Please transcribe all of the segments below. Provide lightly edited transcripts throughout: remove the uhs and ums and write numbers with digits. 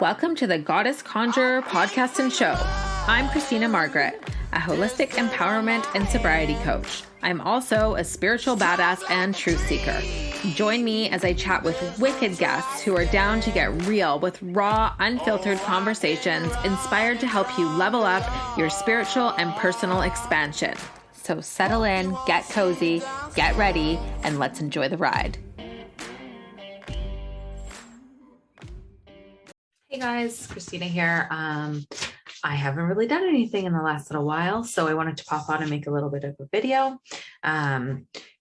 Welcome to the Goddess Conjurer podcast and show. I'm Kristina Margaret, a holistic empowerment and sobriety coach. I'm also a spiritual badass and truth seeker. Join me as I chat with wicked guests who are down to get real with raw, unfiltered conversations inspired to help you level up your spiritual and personal expansion. So settle in, get cozy, get ready, and let's enjoy the ride. Hey guys, Kristina here. I haven't really done anything in the last little while, so I wanted to pop on and make a little bit of a video.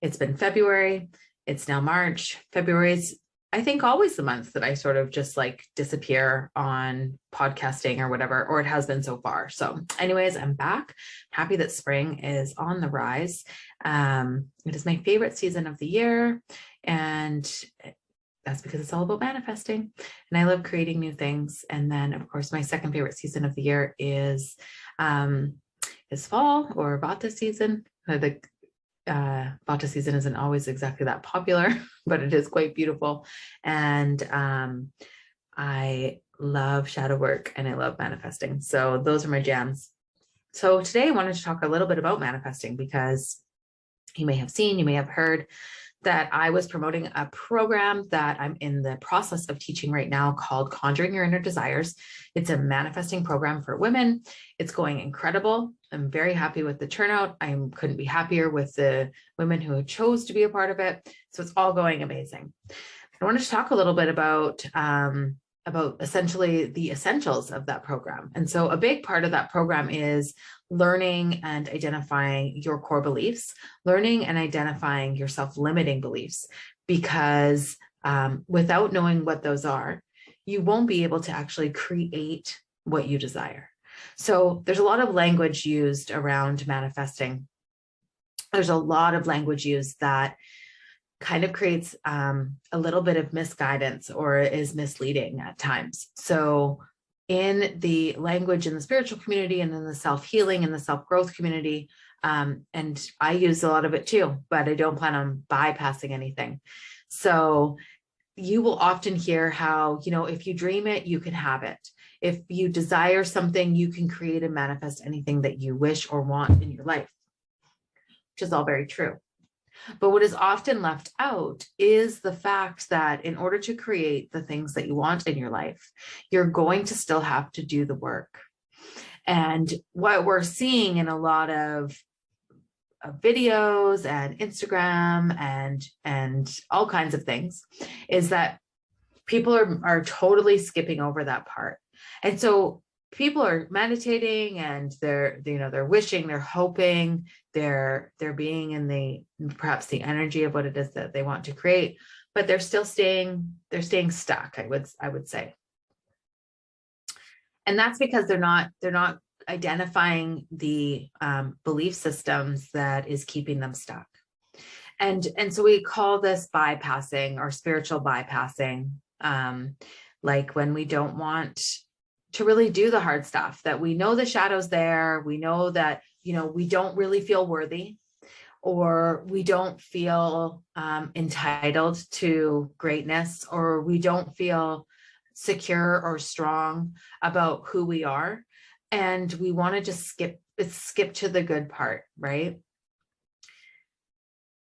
It's been February. It's now March. February is, I think, always the month that I sort of just like disappear on podcasting or whatever, or it has been so far. So anyways, I'm back. Happy that spring is on the rise. It is my favorite season of the year, and that's because it's all about manifesting, and I love creating new things. And then of course, my second favorite season of the year is fall, or Vata season. The Vata season isn't always exactly that popular, but it is quite beautiful. And I love shadow work and I love manifesting. So those are my jams. So today I wanted to talk a little bit about manifesting, because you may have seen, you may have heard that I was promoting a program that I'm in the process of teaching right now called Conjuring Your Inner Desires. It's a manifesting program for women. It's going incredible. I'm very happy with the turnout. I couldn't be happier with the women who chose to be a part of it. So it's all going amazing. I wanted to talk a little bit about essentially the essentials of that program. And so a big part of that program is learning and identifying your core beliefs, learning and identifying your self-limiting beliefs, because without knowing what those are, you won't be able to actually create what you desire. So there's a lot of language used around manifesting. There's a lot of language used that kind of creates a little bit of misguidance or is misleading at times. So in the language in the spiritual community and in the self-healing and the self-growth community, and I use a lot of it too, but I don't plan on bypassing anything. So you will often hear how, if you dream it, you can have it. If you desire something, you can create and manifest anything that you wish or want in your life, which is all very true. But what is often left out is the fact that in order to create the things that you want in your life, you're going to still have to do the work. And what we're seeing in a lot of videos and Instagram and all kinds of things is that people are totally skipping over that part. And so people are meditating and they're wishing, they're hoping, they're being in perhaps the energy of what it is that they want to create, but they're staying stuck, I would say. And that's because they're not identifying the belief systems that is keeping them stuck. And so we call this bypassing or spiritual bypassing, like when we don't want to really do the hard stuff, that we know the shadow's there. We know that, we don't really feel worthy, or we don't feel entitled to greatness, or we don't feel secure or strong about who we are. And we want to just skip to the good part, right?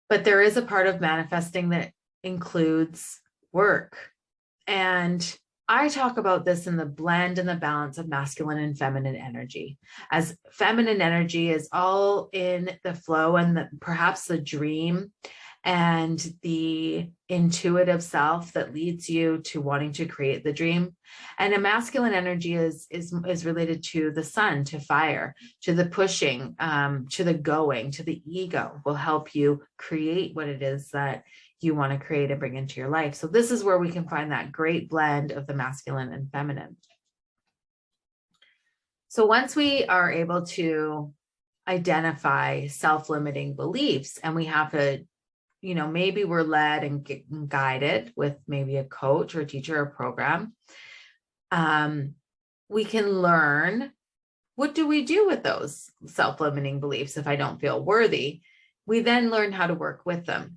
But there is a part of manifesting that includes work. And I talk about this in the blend and the balance of masculine and feminine energy, as feminine energy is all in the flow and perhaps the dream and the intuitive self that leads you to wanting to create the dream. And a masculine energy is related to the sun, to fire, to the pushing, to the going, to the ego, will help you create what it is that you want to create and bring into your life. So this is where we can find that great blend of the masculine and feminine. So once we are able to identify self-limiting beliefs, and we have to, maybe we're led and guided with maybe a coach or a teacher or program, we can learn, what do we do with those self-limiting beliefs if I don't feel worthy? We then learn how to work with them.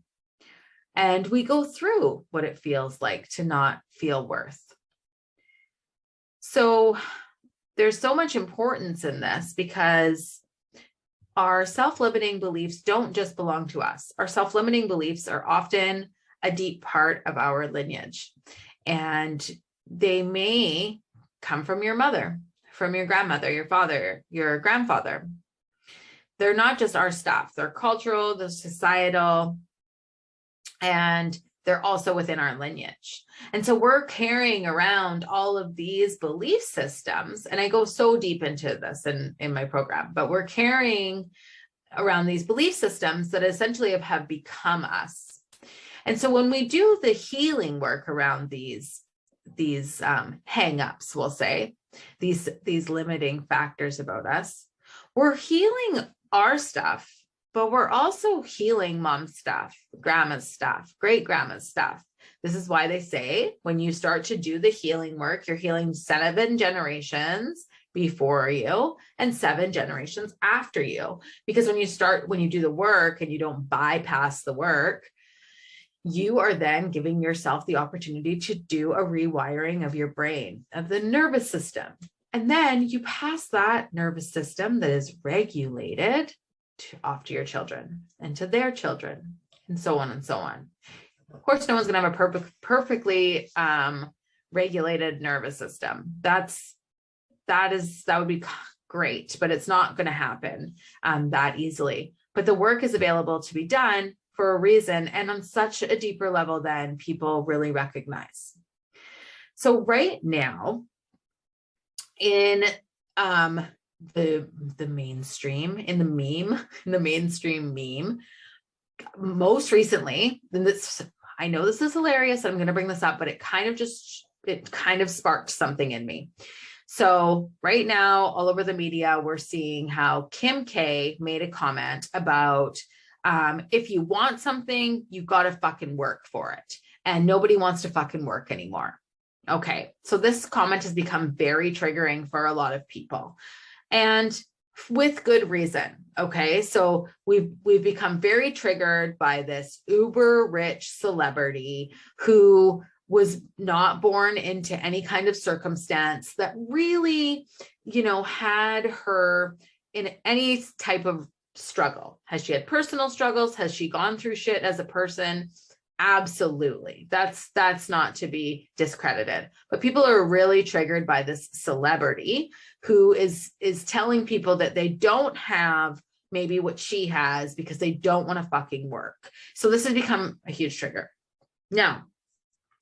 And we go through what it feels like to not feel worth. So there's so much importance in this because our self-limiting beliefs don't just belong to us. Our self-limiting beliefs are often a deep part of our lineage, and they may come from your mother, from your grandmother, your father, your grandfather. They're not just our stuff. They're cultural, they're societal, and they're also within our lineage. And so we're carrying around all of these belief systems. And I go so deep into this in my program, but we're carrying around these belief systems that essentially have become us. And so when we do the healing work around these hang-ups, we'll say, these limiting factors about us, we're healing our stuff, but we're also healing mom's stuff, grandma's stuff, great grandma's stuff. This is why they say when you start to do the healing work, you're healing 7 generations before you and 7 generations after you. Because when you do the work and you don't bypass the work, you are then giving yourself the opportunity to do a rewiring of your brain, of the nervous system. And then you pass that nervous system that is regulated off to your children and to their children, and so on and so on. Of course, no one's going to have a perfectly regulated nervous system. That would be great, but it's not going to happen that easily. But the work is available to be done for a reason, and on such a deeper level than people really recognize. So right now, in the mainstream, in the mainstream meme, most recently, and this, I know this is hilarious, I'm going to bring this up, but it kind of sparked something in me. So right now, all over the media, we're seeing how Kim K made a comment about if you want something, you got to fucking work for it. And nobody wants to fucking work anymore. Okay, so this comment has become very triggering for a lot of people, and with good reason. Okay, so we've become very triggered by this uber rich celebrity who was not born into any kind of circumstance that really, had her in any type of struggle. Has she had personal struggles? Has she gone through shit as a person? Absolutely. That's not to be discredited. But people are really triggered by this celebrity who is telling people that they don't have maybe what she has because they don't want to fucking work. So this has become a huge trigger. Now,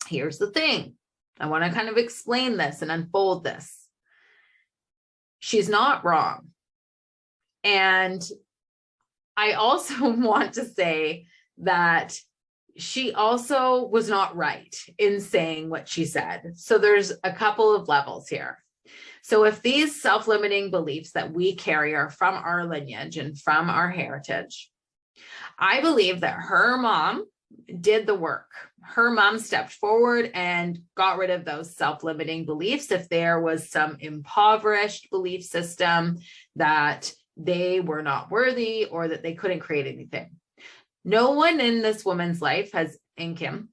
here's the thing. I want to kind of explain this and unfold this. She's not wrong. And I also want to say that she also was not right in saying what she said. So there's a couple of levels here. So if these self-limiting beliefs that we carry are from our lineage and from our heritage, I believe that her mom did the work. Her mom stepped forward and got rid of those self-limiting beliefs. If there was some impoverished belief system that they were not worthy or that they couldn't create anything. No one in this woman's life Kim,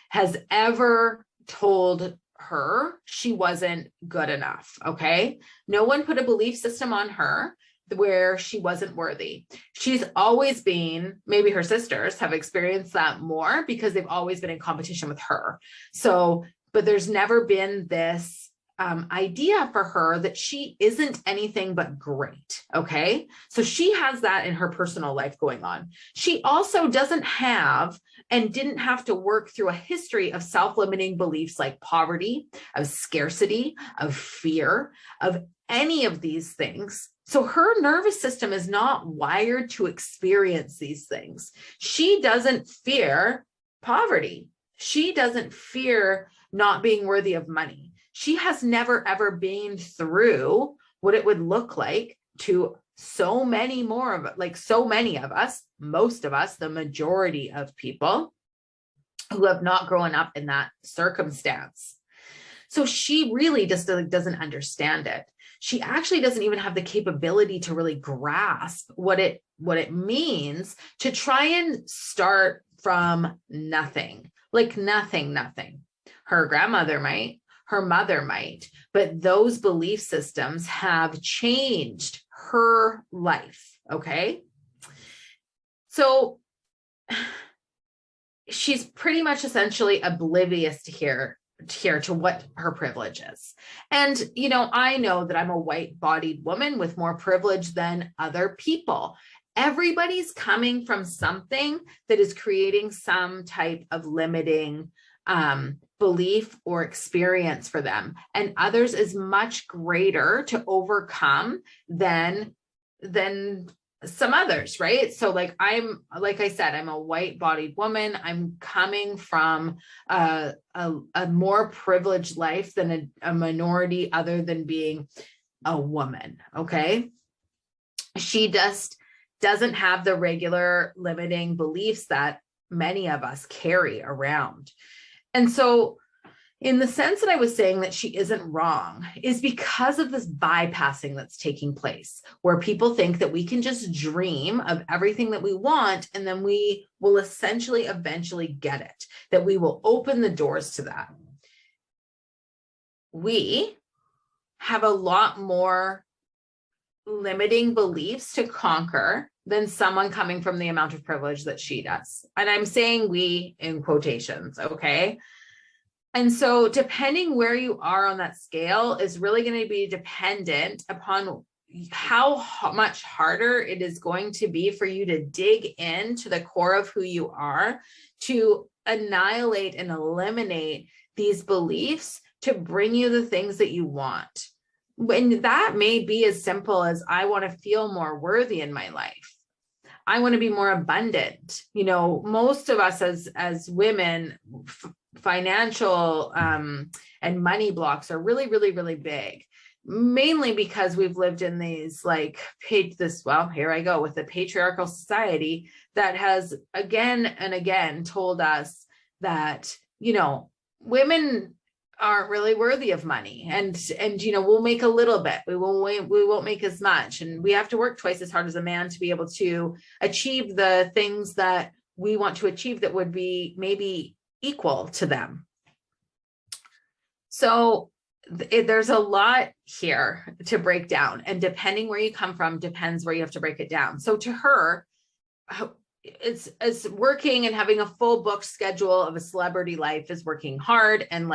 has ever told her she wasn't good enough. Okay. No one put a belief system on her where she wasn't worthy. She's always been, maybe her sisters have experienced that more because they've always been in competition with her. So, but there's never been this idea for her that she isn't anything but great. Okay. So she has that in her personal life going on. She also doesn't have and didn't have to work through a history of self-limiting beliefs like poverty, of scarcity, of fear, of any of these things. So her nervous system is not wired to experience these things. She doesn't fear poverty. She doesn't fear not being worthy of money. She has never, ever been through what it would look like to so many of us, most of us, the majority of people who have not grown up in that circumstance. So she really just doesn't understand it. She actually doesn't even have the capability to really grasp what it means to try and start from nothing, like nothing. Her grandmother might, her mother might, but those belief systems have changed her life. Okay. So she's pretty much essentially oblivious to what her privilege is. And, I know that I'm a white-bodied woman with more privilege than other people. Everybody's coming from something that is creating some type of limiting belief or experience for them. And others is much greater to overcome than some others, right? So like I said, I'm a white-bodied woman. I'm coming from a more privileged life than a minority other than being a woman. Okay. She just doesn't have the regular limiting beliefs that many of us carry around. And so in the sense that I was saying that she isn't wrong is because of this bypassing that's taking place, where people think that we can just dream of everything that we want, and then we will essentially eventually get it, that we will open the doors to that. We have a lot more limiting beliefs to conquer than someone coming from the amount of privilege that she does. And I'm saying we in quotations, okay? And so depending where you are on that scale is really going to be dependent upon how much harder it is going to be for you to dig into the core of who you are, to annihilate and eliminate these beliefs to bring you the things that you want. When that may be as simple as, I want to feel more worthy in my life. I want to be more abundant. Most of us as women, financial and money blocks are really, really, really big, mainly because we've lived in these here I go with the patriarchal society that has again and again told us that, women aren't really worthy of money, and we'll make a little bit, we won't make as much, and we have to work twice as hard as a man to be able to achieve the things that we want to achieve that would be maybe equal to them. So there's a lot here to break down, and depending where you come from depends where you have to break it down. So to her, it's working and having a full booked schedule of a celebrity life is working hard, and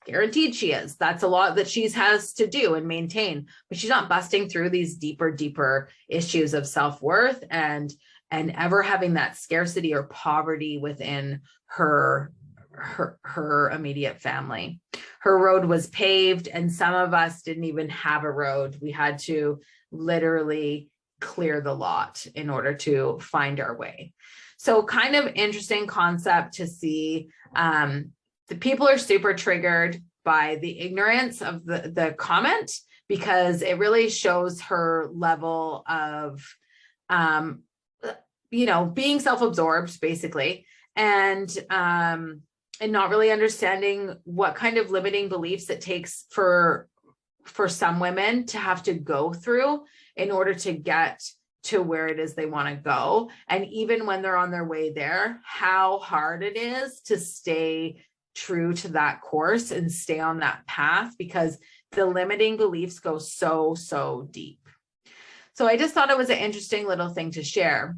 guaranteed she is. That's a lot that she has to do and maintain, but she's not busting through these deeper issues of self-worth and ever having that scarcity or poverty within her immediate family. Her road was paved, and some of us didn't even have a road. We had to literally clear the lot in order to find our way. So kind of interesting concept to see. The people are super triggered by the ignorance of the comment, because it really shows her level of, being self-absorbed basically, and not really understanding what kind of limiting beliefs it takes for some women to have to go through in order to get to where it is they want to go. And even when they're on their way there, how hard it is to stay true to that course and stay on that path, because the limiting beliefs go so deep. So I just thought it was an interesting little thing to share,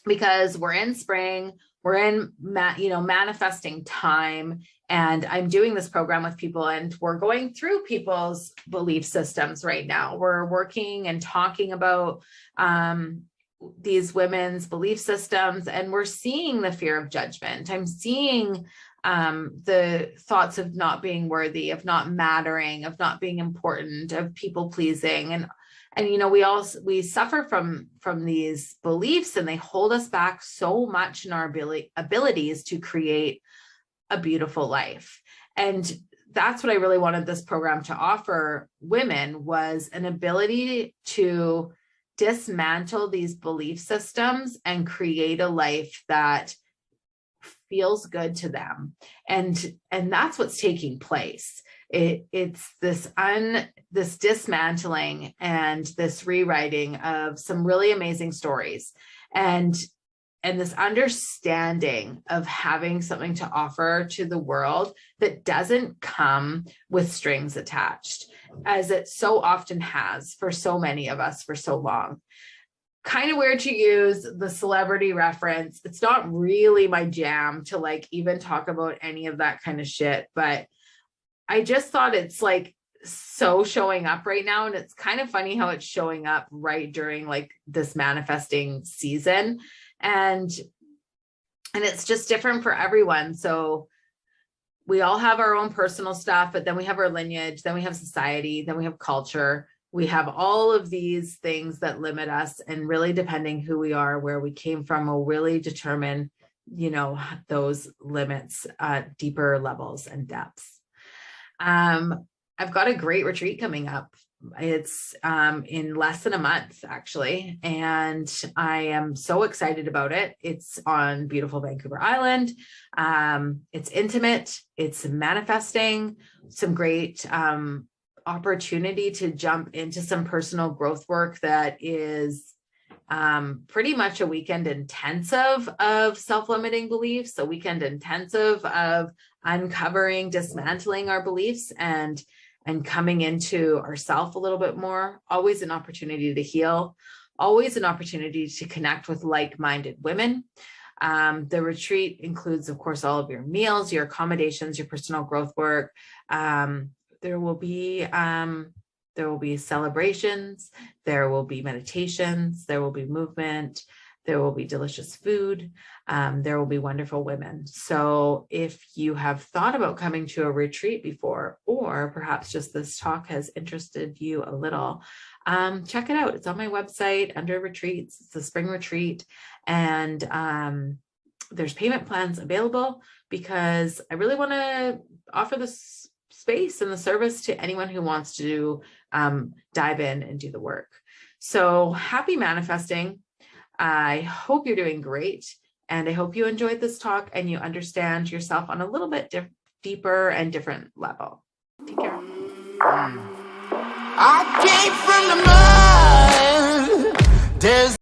because we're in spring, we're in manifesting time, and I'm doing this program with people, and we're going through people's belief systems right now. We're working and talking about these women's belief systems, and we're seeing the fear of judgment. I'm seeing the thoughts of not being worthy, of not mattering, of not being important, of people pleasing. And we suffer from these beliefs, and they hold us back so much in our abilities to create a beautiful life. And that's what I really wanted this program to offer women, was an ability to dismantle these belief systems and create a life that feels good to them. And that's what's taking place. It's this dismantling and this rewriting of some really amazing stories. And and this understanding of having something to offer to the world that doesn't come with strings attached, as it so often has for so many of us for so long. Kind of weird to use the celebrity reference. It's not really my jam to like even talk about any of that kind of shit, but I just thought it's like so showing up right now. And it's kind of funny how it's showing up right during like this manifesting season. And it's just different for everyone. So we all have our own personal stuff, but then we have our lineage, then we have society, then we have culture. We have all of these things that limit us, and really depending who we are, where we came from, will really determine, you know, those limits at deeper levels and depths. I've got a great retreat coming up. It's in less than a month, actually, and I am so excited about it. It's on beautiful Vancouver Island. It's intimate, it's manifesting, some great opportunity to jump into some personal growth work that is pretty much a weekend intensive of self-limiting beliefs, a weekend intensive of uncovering, dismantling our beliefs and coming into ourself a little bit more. Always an opportunity to heal, always an opportunity to connect with like-minded women. The retreat includes, of course, all of your meals, your accommodations, your personal growth work. There will be celebrations, there will be meditations, there will be movement, there will be delicious food, there will be wonderful women. So if you have thought about coming to a retreat before, or perhaps just this talk has interested you a little, check it out. It's on my website under retreats. It's a spring retreat, and there's payment plans available because I really want to offer this space and the service to anyone who wants to dive in and do the work. So happy manifesting. I hope you're doing great. And I hope you enjoyed this talk and you understand yourself on a little bit deeper and different level. Take care. I came from the mud. There's